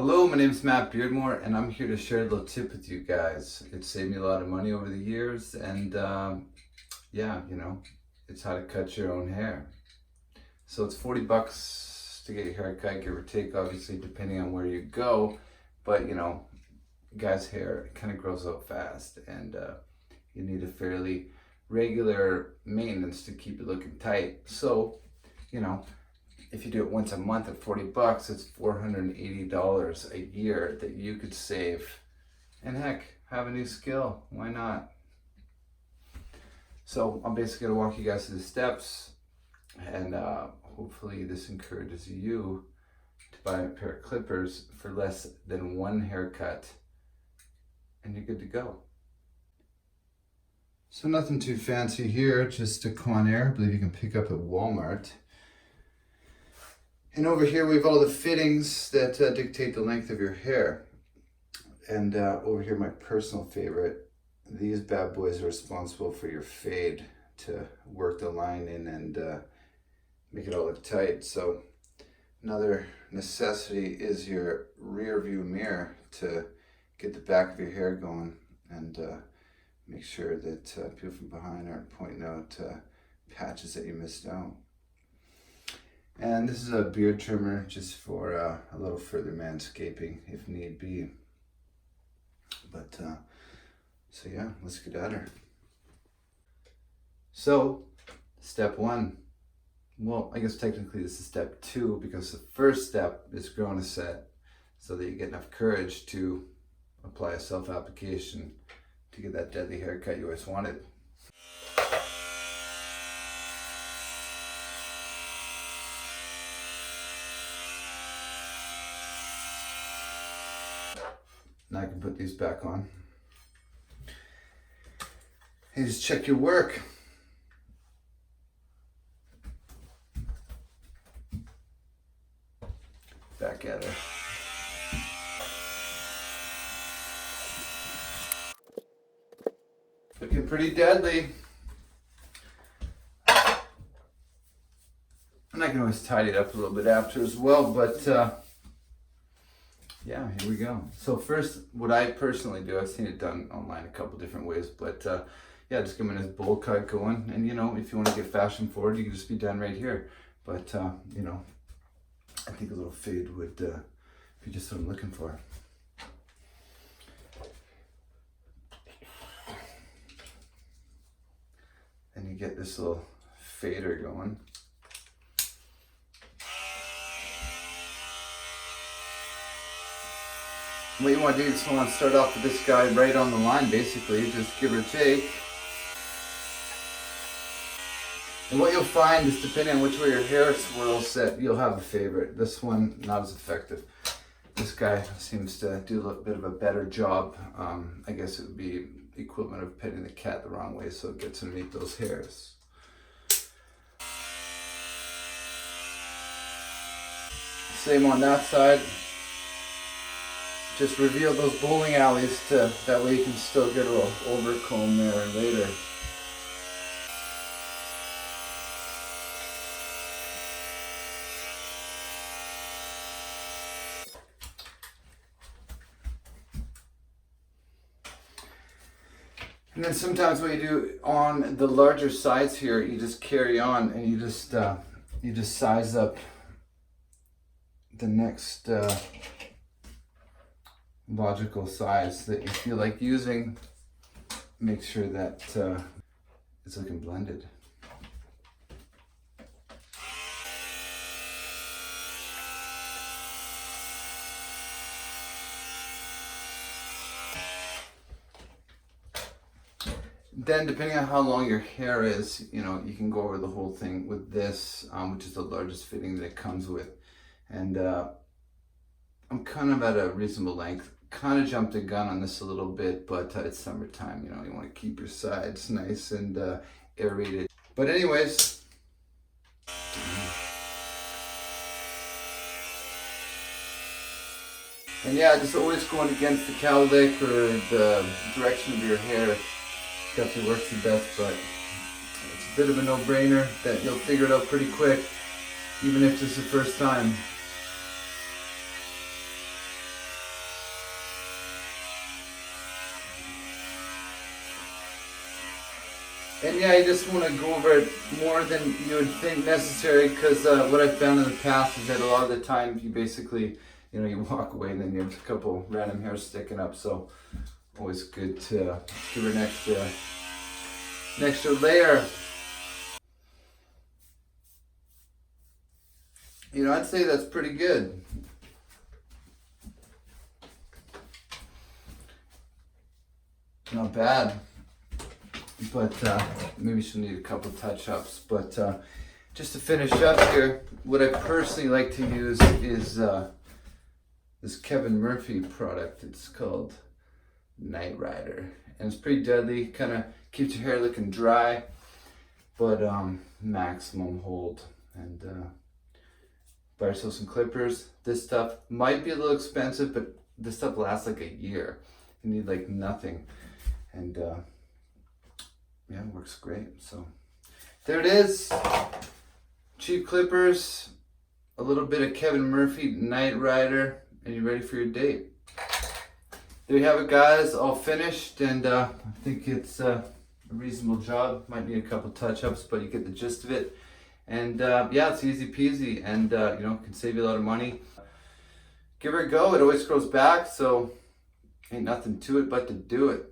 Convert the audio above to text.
Hello, my name is Matt Beardmore, and I'm here to share a little tip with you guys. It saved me a lot of money over the years, and yeah, it's how to cut your own hair. So it's 40 bucks to get your haircut, give or take, obviously, depending on where you go. But guys' hair kind of grows out fast, and you need a fairly regular maintenance to keep it looking tight. So, if you do it once a month at 40 bucks, it's $480 a year that you could save. And heck, have a new skill. Why not? So I'm basically going to walk you guys through the steps, and hopefully this encourages you to buy a pair of clippers for less than one haircut, and you're good to go. So nothing too fancy here, just a Conair. I believe you can pick up at Walmart. And over here we have all the fittings that dictate the length of your hair. And over here, my personal favorite, these bad boys are responsible for your fade, to work the line in and make it all look tight. So another necessity is your rear view mirror to get the back of your hair going and make sure that people from behind aren't pointing out patches that you missed out. And this is a beard trimmer just for a little further manscaping if need be. But, so yeah, let's get at her. So, step one. Well, I guess technically this is step two, because the first step is growing a set so that you get enough courage to apply a self-application to get that deadly haircut you always wanted. Now I can put these back on. And just check your work. Back at her. Looking pretty deadly. And I can always tidy it up a little bit after as well, but yeah, here we go. So first, what I personally do, I've seen it done online a couple different ways, but yeah, just get a nice bowl cut going. And if you want to get fashion forward, you can just be done right here. But I think a little fade would be just what I'm looking for. And you get this little fader going. What you want to do is start off with this guy right on the line, basically, just give or take. And what you'll find is, depending on which way your hair swirls set, you'll have a favorite. This one, not as effective. This guy seems to do a little bit of a better job. I guess it would be the equivalent of petting the cat the wrong way, so it gets underneath those hairs. Same on that side. Just reveal those bowling alleys that way you can still get a little overcomb there later. And then sometimes what you do on the larger sides here, you just carry on and you just size up the next logical size that you feel like using. Make sure that it's looking blended. Then, depending on how long your hair is, you can go over the whole thing with this, which is the largest fitting that it comes with. And I'm kind of at a reasonable length. Kind of jumped the gun on this a little bit, but it's summertime, you want to keep your sides nice and aerated. But anyways, and yeah, just always going against the cowlick or the direction of your hair definitely works the best, but it's a bit of a no-brainer that you'll figure it out pretty quick, even if it's the first time. And yeah, I just want to go over it more than you would think necessary, because what I've found in the past is that a lot of the time you basically, you walk away and then you have a couple random hairs sticking up. So always good to give it an extra layer. I'd say that's pretty good. Not bad. But maybe she'll need a couple touch-ups. But just to finish up here, what I personally like to use is this Kevin Murphy product. It's called Night Rider, and it's pretty deadly. Kind of keeps your hair looking dry, but maximum hold. And buy yourself some clippers. This stuff might be a little expensive, but this stuff lasts like a year. You need like nothing, and yeah, it works great. So there it is. Cheap clippers, a little bit of Kevin Murphy Night Rider, and you're ready for your date. There you have it, guys, all finished, and I think it's a reasonable job. Might need a couple touch-ups, but you get the gist of it. And yeah, it's easy peasy, and can save you a lot of money. Give her a go. It always grows back, so ain't nothing to it but to do it.